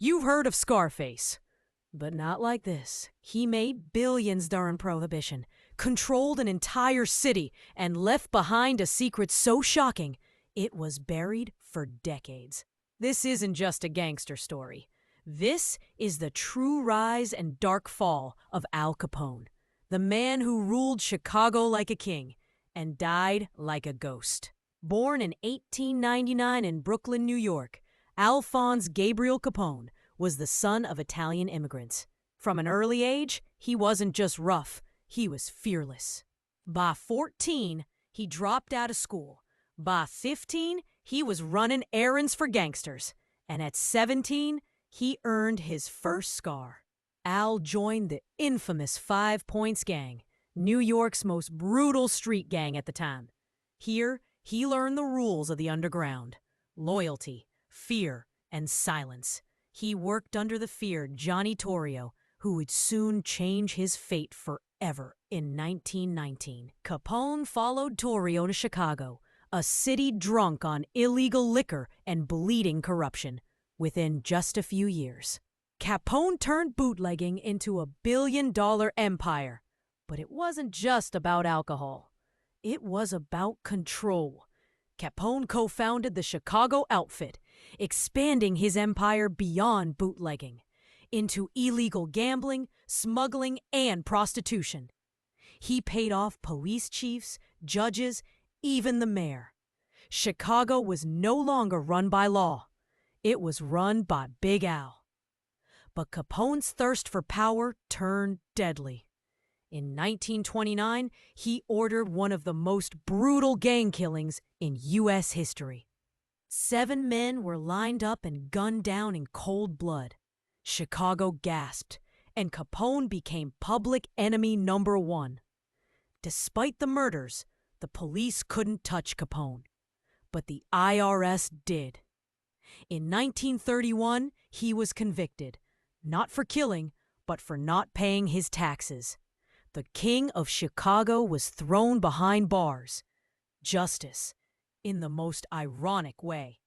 You've heard of Scarface, but not like this. He made billions during Prohibition, controlled an entire city, and left behind a secret so shocking it was buried for decades. This isn't just a gangster story. This is the true rise and dark fall of Al Capone, the man who ruled Chicago like a king and died like a ghost. Born in 1899 in Brooklyn, New York, Alphonse Gabriel Capone was the son of Italian immigrants. From an early age, he wasn't just rough, he was fearless. By 14, he dropped out of school. By 15, he was running errands for gangsters. And at 17, he earned his first scar. Al joined the infamous 5 Points Gang, New York's most brutal street gang at the time. Here, he learned the rules of the underground: loyalty, fear, and silence. He worked under the feared Johnny Torrio, who would soon change his fate forever. In 1919, Capone followed Torrio to Chicago, a city drunk on illegal liquor and bleeding corruption. Within just a few years, Capone turned bootlegging into a billion-dollar empire. But it wasn't just about alcohol. It was about control. Capone co-founded the Chicago Outfit, expanding his empire beyond bootlegging into illegal gambling, smuggling, and prostitution. He paid off police chiefs, judges, even the mayor. Chicago was no longer run by law. It was run by Big Al. But Capone's thirst for power turned deadly. In 1929, he ordered one of the most brutal gang killings in U.S. history. 7 men were lined up and gunned down in cold blood. Chicago gasped, and Capone became public enemy number 1. Despite the murders, the police couldn't touch Capone, but the IRS did. In 1931, he was convicted, not for killing, but for not paying his taxes. The king of Chicago was thrown behind bars. Justice, in the most ironic way.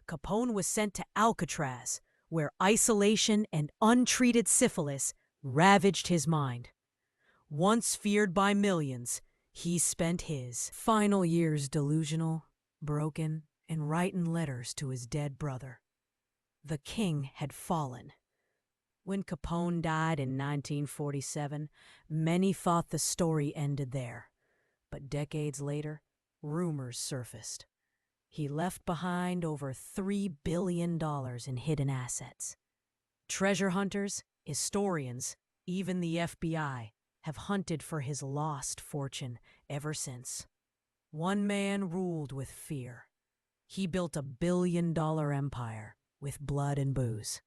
Capone was sent to Alcatraz, where isolation and untreated syphilis ravaged his mind. Once feared by millions, he spent his final years delusional, broken, and writing letters to his dead brother. The king had fallen. When Capone died in 1947, many thought the story ended there. But decades later, rumors surfaced. He left behind over $3 billion in hidden assets. Treasure hunters, historians, even the FBI have hunted for his lost fortune ever since. One man ruled with fear. He built a billion-dollar empire with blood and booze.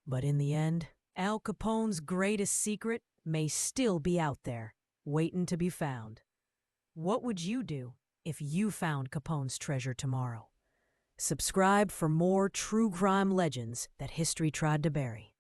But in the end, Al Capone's greatest secret may still be out there, waiting to be found. What would you do if you found Capone's treasure tomorrow? Subscribe for more true crime legends that history tried to bury.